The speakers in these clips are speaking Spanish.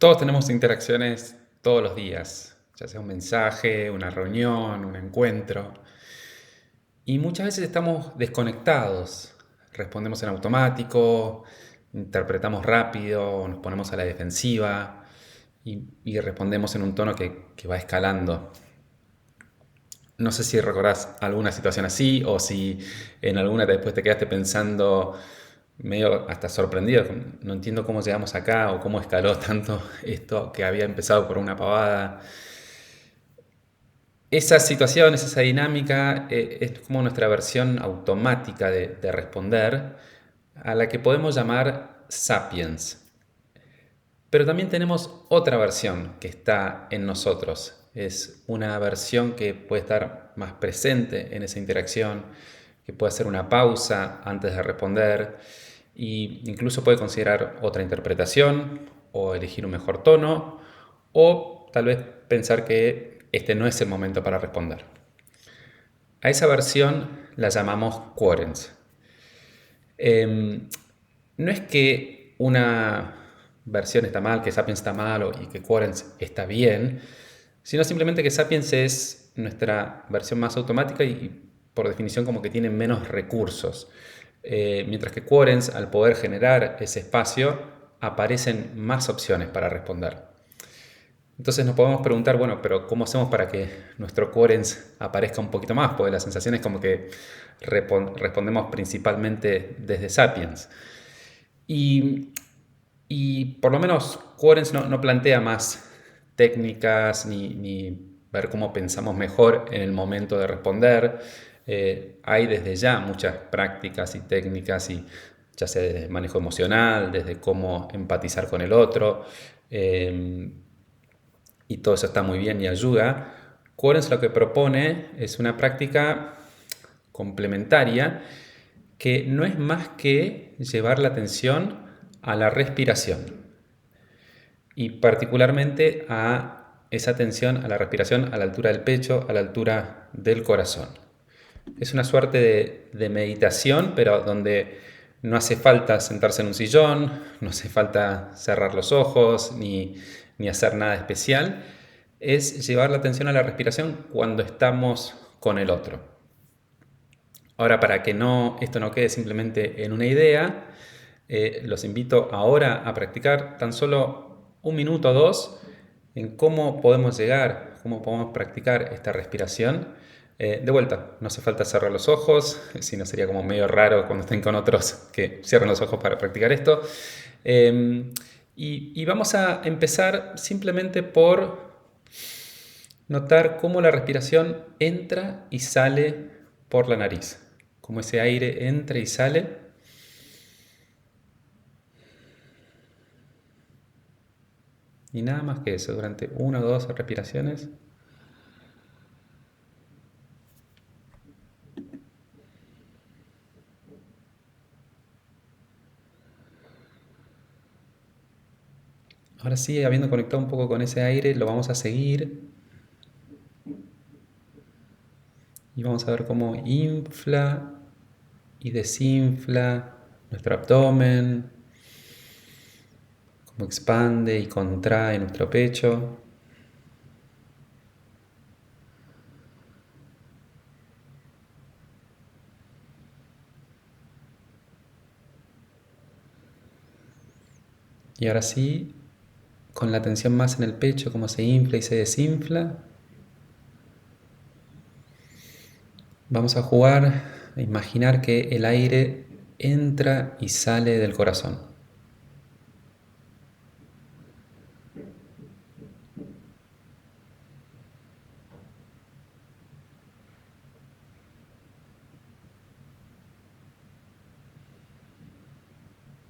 Todos tenemos interacciones todos los días, ya sea un mensaje, una reunión, un encuentro. Y muchas veces estamos desconectados, respondemos en automático, interpretamos rápido, nos ponemos a la defensiva y respondemos en un tono que va escalando. No sé si recordás alguna situación así o si en alguna después te quedaste pensando medio hasta sorprendido. No entiendo cómo llegamos acá o cómo escaló tanto esto que había empezado por una pavada. Esas situaciones, esa dinámica es como nuestra versión automática de responder a la que podemos llamar sapiens. Pero también tenemos otra versión que está en nosotros. Es una versión que puede estar más presente en esa interacción, que puede hacer una pausa antes de responder e incluso puede considerar otra interpretación o elegir un mejor tono o tal vez pensar que este no es el momento para responder. A esa versión la llamamos coherence. No es que una versión está mal, que Sapiens está mal y que Coherence está bien, sino simplemente que Sapiens es nuestra versión más automática y por definición como que tiene menos recursos. Mientras que Coherence, al poder generar ese espacio, aparecen más opciones para responder. Entonces nos podemos preguntar, bueno, pero ¿cómo hacemos para que nuestro coherence aparezca un poquito más? Porque la sensación es como que respondemos principalmente desde Sapiens. Y, y por lo menos Coherence no plantea más técnicas ni ver cómo pensamos mejor en el momento de responder. Hay desde ya muchas prácticas y técnicas, ya sea desde manejo emocional, desde cómo empatizar con el otro. Y todo eso está muy bien y ayuda. Coherence lo que propone es una práctica complementaria que no es más que llevar la atención a la respiración y particularmente a esa atención a la respiración a la altura del pecho, a la altura del corazón. Es una suerte de meditación, pero donde no hace falta sentarse en un sillón, no hace falta cerrar los ojos ni hacer nada especial. Es llevar la atención a la respiración cuando estamos con el otro. Ahora, para que esto no quede simplemente en una idea, los invito ahora a practicar tan solo un minuto o dos en cómo podemos practicar esta respiración. De vuelta, no hace falta cerrar los ojos, si no sería como medio raro cuando estén con otros que cierren los ojos para practicar esto. Y vamos a empezar simplemente por notar cómo la respiración entra y sale por la nariz. Cómo ese aire entra y sale. Y nada más que eso, durante una o dos respiraciones. Ahora sí, habiendo conectado un poco con ese aire, lo vamos a seguir. Y vamos a ver cómo infla y desinfla nuestro abdomen, cómo expande y contrae nuestro pecho. Y ahora sí, con la atención más en el pecho, cómo se infla y se desinfla, vamos a jugar a imaginar que el aire entra y sale del corazón.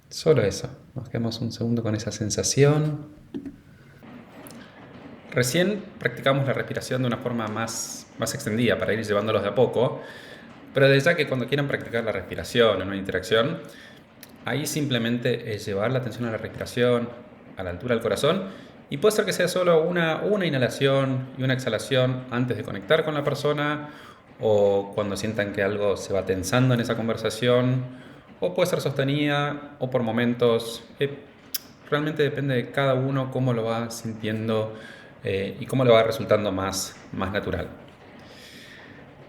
Solo eso, nos quedamos un segundo con esa sensación. Recién practicamos la respiración de una forma más extendida para ir llevándolos de a poco, pero desde ya que cuando quieran practicar la respiración en una interacción, ahí simplemente es llevar la atención a la respiración, a la altura del corazón, y puede ser que sea solo una inhalación y una exhalación antes de conectar con la persona, o cuando sientan que algo se va tensando en esa conversación, o puede ser sostenida, o por momentos. realmente depende de cada uno cómo lo va sintiendo y cómo le va resultando más natural.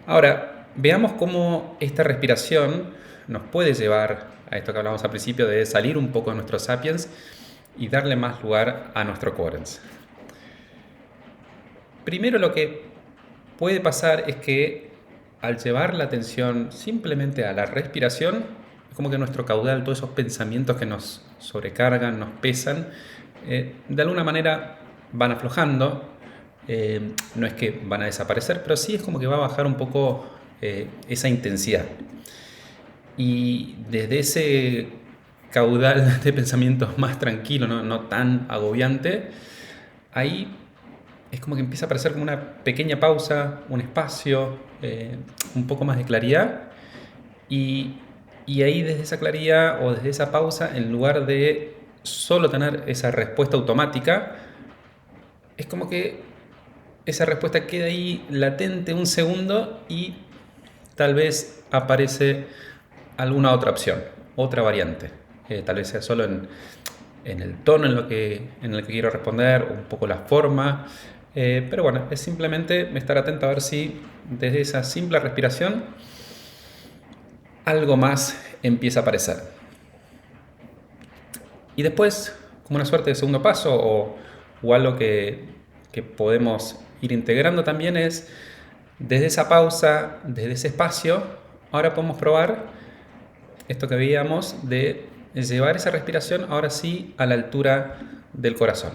Ahora, veamos cómo esta respiración nos puede llevar a esto que hablamos al principio de salir un poco de nuestro sapiens y darle más lugar a nuestro coherence. Primero, lo que puede pasar es que al llevar la atención simplemente a la respiración, es como que nuestro caudal, todos esos pensamientos que nos sobrecargan, nos pesan, de alguna manera van aflojando. No es que van a desaparecer, pero sí es como que va a bajar un poco esa intensidad. Y desde ese caudal de pensamientos más tranquilo, no tan agobiante, ahí es como que empieza a aparecer como una pequeña pausa, un espacio, un poco más de claridad. Y, y ahí desde esa claridad o desde esa pausa, en lugar de solo tener esa respuesta automática, es como que esa respuesta queda ahí latente un segundo y tal vez aparece alguna otra opción, otra variante. Tal vez sea solo en el tono en el que quiero responder, un poco la forma. Pero bueno, es simplemente estar atento a ver si desde esa simple respiración algo más empieza a aparecer. Y después, como una suerte de segundo paso o algo que podemos ir integrando también es, desde esa pausa, desde ese espacio, ahora podemos probar esto que veíamos de llevar esa respiración ahora sí a la altura del corazón.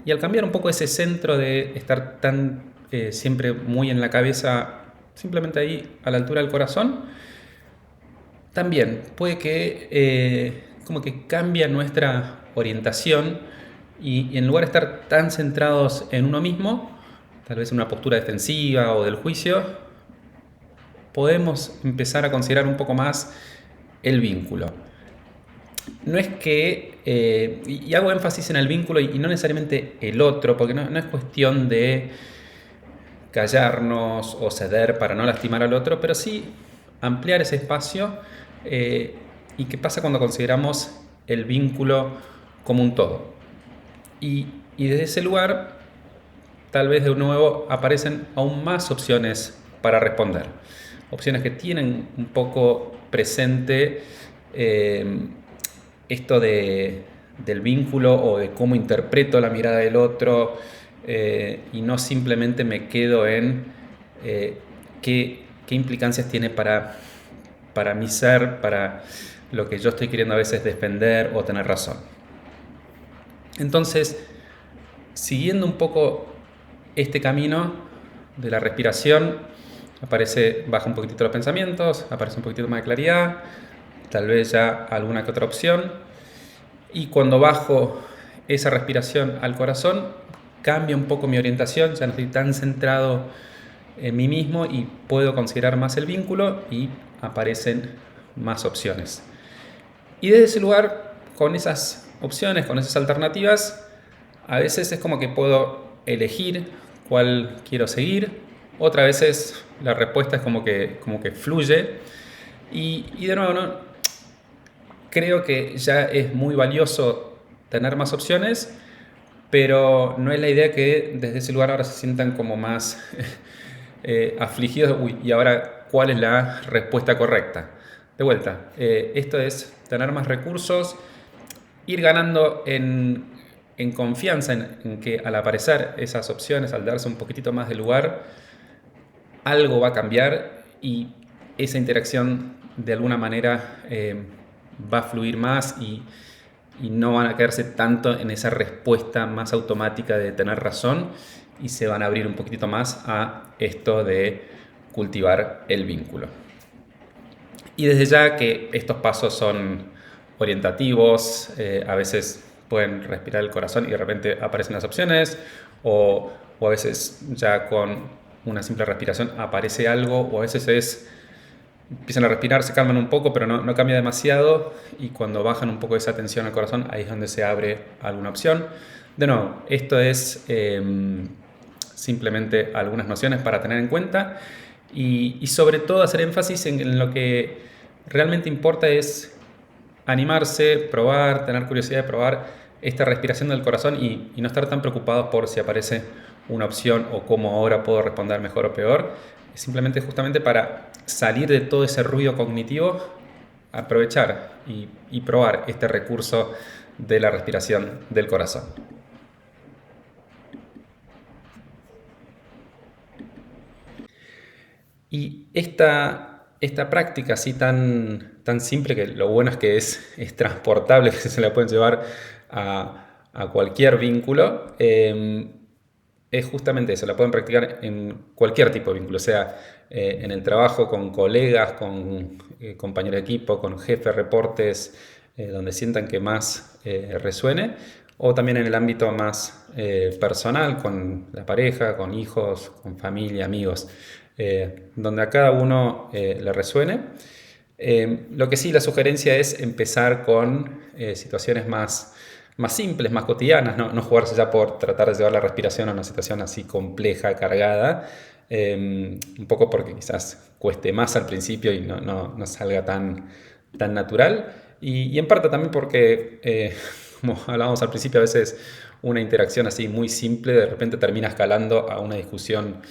Y al cambiar un poco ese centro de estar tan siempre muy en la cabeza, simplemente ahí a la altura del corazón, también puede que como que cambia nuestra orientación y en lugar de estar tan centrados en uno mismo, tal vez en una postura defensiva o del juicio, podemos empezar a considerar un poco más el vínculo. No es que, y hago énfasis en el vínculo y no necesariamente el otro, porque no es cuestión de callarnos o ceder para no lastimar al otro, pero sí ampliar ese espacio. ¿Y qué pasa cuando consideramos el vínculo como un todo? Y desde ese lugar, tal vez de nuevo aparecen aún más opciones para responder. Opciones que tienen un poco presente esto del vínculo o de cómo interpreto la mirada del otro y no simplemente me quedo en qué implicancias tiene para mi ser, para lo que yo estoy queriendo a veces defender o tener razón. Entonces, siguiendo un poco este camino de la respiración, baja un poquitito los pensamientos, aparece un poquitito más de claridad, tal vez ya alguna que otra opción. Y cuando bajo esa respiración al corazón, cambia un poco mi orientación, ya no estoy tan centrado en mí mismo y puedo considerar más el vínculo y aparecen más opciones. Y desde ese lugar, con esas opciones, con esas alternativas, a veces es como que puedo elegir cuál quiero seguir, otras veces la respuesta es como que fluye y de nuevo, ¿no? Creo que ya es muy valioso tener más opciones, pero no es la idea que desde ese lugar ahora se sientan como más afligidos. Uy, ¿y ahora cuál es la respuesta correcta? De vuelta, esto es tener más recursos, ir ganando en confianza en que al aparecer esas opciones, al darse un poquitito más de lugar, algo va a cambiar y esa interacción de alguna manera va a fluir más y no van a quedarse tanto en esa respuesta más automática de tener razón y se van a abrir un poquitito más a esto de cultivar el vínculo. Y desde ya que estos pasos son orientativos, a veces pueden respirar el corazón y de repente aparecen las opciones o a veces ya con una simple respiración aparece algo o a veces empiezan a respirar, se calman un poco, pero no cambia demasiado y cuando bajan un poco esa tensión al corazón, ahí es donde se abre alguna opción. De nuevo, esto es simplemente algunas nociones para tener en cuenta y sobre todo hacer énfasis en lo que realmente importa es animarse, probar, tener curiosidad de probar esta respiración del corazón y no estar tan preocupados por si aparece una opción o cómo ahora puedo responder mejor o peor. Es simplemente justamente para salir de todo ese ruido cognitivo, aprovechar y probar este recurso de la respiración del corazón. Y esta práctica así tan simple, que lo bueno es que es transportable, que se la pueden llevar a cualquier vínculo, es justamente eso, la pueden practicar en cualquier tipo de vínculo, sea en el trabajo, con colegas, con compañeros de equipo, con jefes, reportes, donde sientan que más resuene, o también en el ámbito más personal, con la pareja, con hijos, con familia, amigos, donde a cada uno le resuene. Lo que sí, la sugerencia es empezar con situaciones más simples, más cotidianas, no jugarse ya por tratar de llevar la respiración a una situación así compleja, cargada, un poco porque quizás cueste más al principio y no salga tan natural, y en parte también porque, como hablábamos al principio, a veces una interacción así muy simple de repente termina escalando a una discusión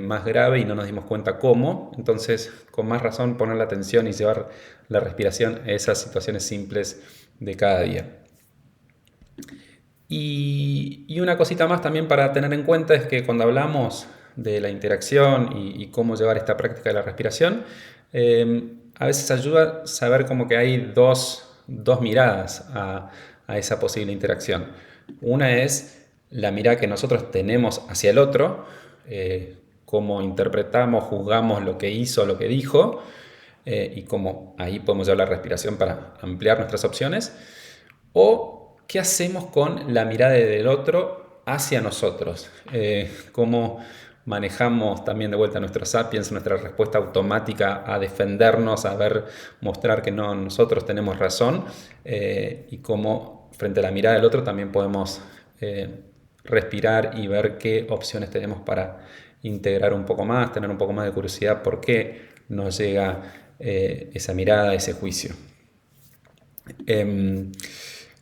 más grave y no nos dimos cuenta cómo. Entonces, con más razón, poner la atención y llevar la respiración a esas situaciones simples de cada día. Y una cosita más también para tener en cuenta es que cuando hablamos de la interacción y cómo llevar esta práctica de la respiración, a veces ayuda a saber como que hay dos miradas a esa posible interacción. Una es la mirada que nosotros tenemos hacia el otro, cómo interpretamos, juzgamos lo que hizo, lo que dijo, y cómo ahí podemos llevar la respiración para ampliar nuestras opciones. O qué hacemos con la mirada del otro hacia nosotros, cómo manejamos también de vuelta nuestro sapiens, nuestra respuesta automática a defendernos, a mostrar que no nosotros tenemos razón, y cómo frente a la mirada del otro también podemos respirar y ver qué opciones tenemos para integrar un poco más, tener un poco más de curiosidad por qué nos llega esa mirada, ese juicio.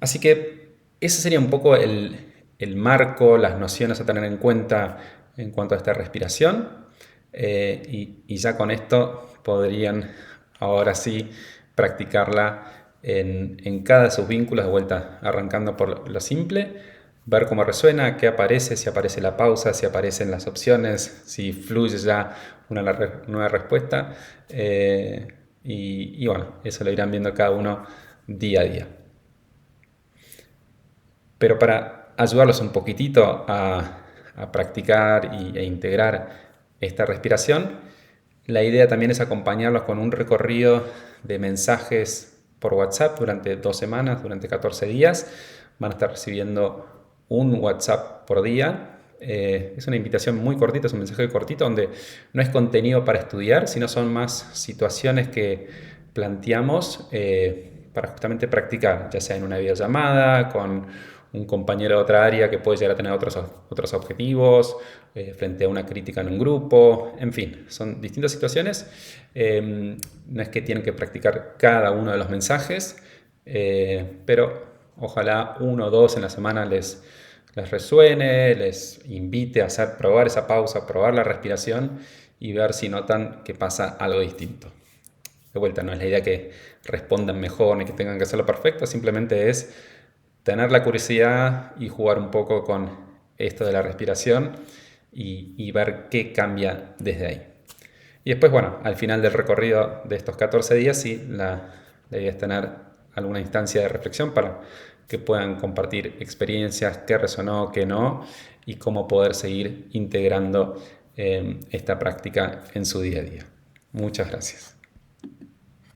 Así que ese sería un poco el marco, las nociones a tener en cuenta en cuanto a esta respiración, y ya con esto podrían ahora sí practicarla en cada de sus vínculos, de vuelta arrancando por lo simple, ver cómo resuena, qué aparece, si aparece la pausa, si aparecen las opciones, si fluye ya una nueva respuesta, y bueno, eso lo irán viendo cada uno día a día. Pero para ayudarlos un poquitito a practicar e integrar esta respiración, la idea también es acompañarlos con un recorrido de mensajes por WhatsApp durante 2 semanas, durante 14 días. Van a estar recibiendo un WhatsApp por día. Es una invitación muy cortita, es un mensaje cortito donde no es contenido para estudiar, sino son más situaciones que planteamos para justamente practicar, ya sea en una videollamada, con un compañero de otra área que puede llegar a tener otros objetivos, frente a una crítica en un grupo, en fin, son distintas situaciones. No es que tienen que practicar cada uno de los mensajes, pero ojalá 1 o 2 en la semana les resuene, les invite a probar esa pausa, probar la respiración y ver si notan que pasa algo distinto. De vuelta, no es la idea que respondan mejor ni que tengan que hacerlo perfecto, simplemente es tener la curiosidad y jugar un poco con esto de la respiración y ver qué cambia desde ahí. Y después, bueno, al final del recorrido de estos 14 días, sí, la idea es tener alguna instancia de reflexión para que puedan compartir experiencias, qué resonó, qué no, y cómo poder seguir integrando esta práctica en su día a día. Muchas gracias.